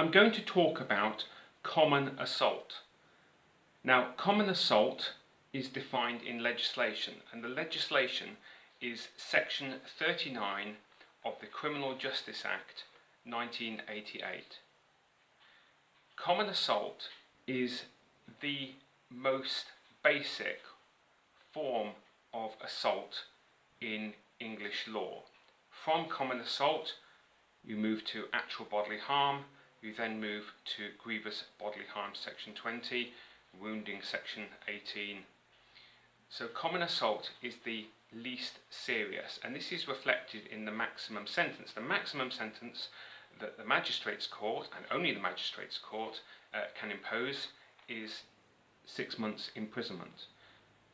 I'm going to talk about common assault. Now, common assault is defined in legislation, and the legislation is section 39 of the Criminal Justice Act 1988. Common assault is the most basic form of assault in English law. From common assault, you move to actual bodily harm, you then move to grievous bodily harm, section 20, wounding, section 18. So common assault is the least serious, and this is reflected in the maximum sentence. The maximum sentence that the Magistrates' Court, and only the Magistrates' Court, can impose is 6 months imprisonment.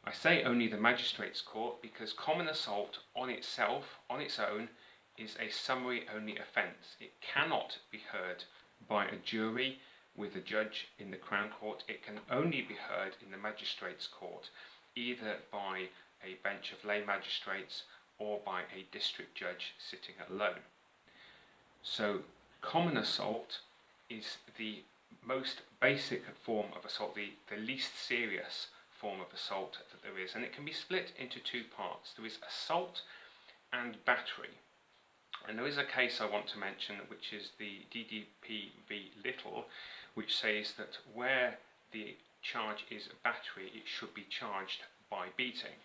I say only the Magistrates' Court because common assault on itself, on its own, is a summary only offence. It cannot be heard by a jury with a judge in the Crown Court. It can only be heard in the Magistrates' Court, either by a bench of lay magistrates or by a district judge sitting alone. So common assault is the most basic form of assault, the least serious form of assault that there is, and it can be split into two parts. There is assault and battery. And there is a case I want to mention, which is the DDP v Little, which says that where the charge is battery, it should be charged by beating.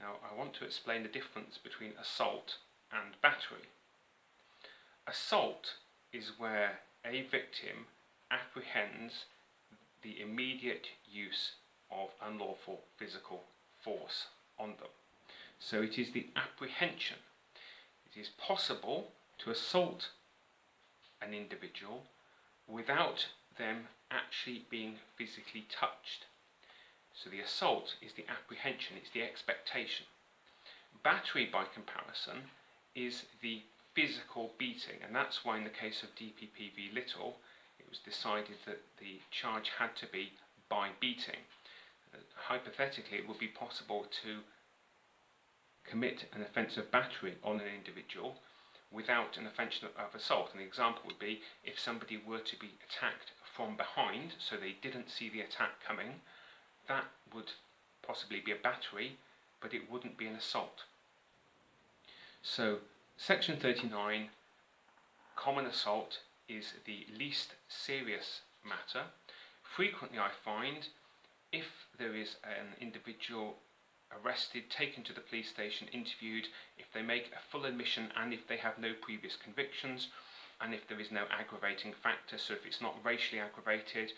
Now, I want to explain the difference between assault and battery. Assault is where a victim apprehends the immediate use of unlawful physical force on them. So it is the apprehension. It is possible to assault an individual without them actually being physically touched. So the assault is the apprehension, it's the expectation. Battery, by comparison, is the physical beating, and that's why in the case of DPP v Little, it was decided that the charge had to be by beating. Hypothetically, it would be possible to commit an offence of battery on an individual without an offence of assault. And the example would be if somebody were to be attacked from behind, so they didn't see the attack coming, that would possibly be a battery, but it wouldn't be an assault. So section 39, common assault, is the least serious matter. Frequently I find if there is an individual arrested, taken to the police station, interviewed, if they make a full admission and if they have no previous convictions, and if there is no aggravating factor, so if it's not racially aggravated,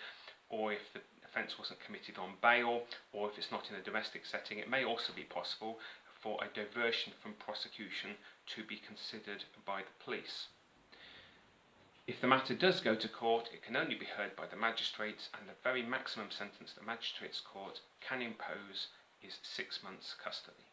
or if the offence wasn't committed on bail, or if it's not in a domestic setting, it may also be possible for a diversion from prosecution to be considered by the police. If the matter does go to court, it can only be heard by the magistrates, and the very maximum sentence the Magistrates' Court can impose is 6 months custody.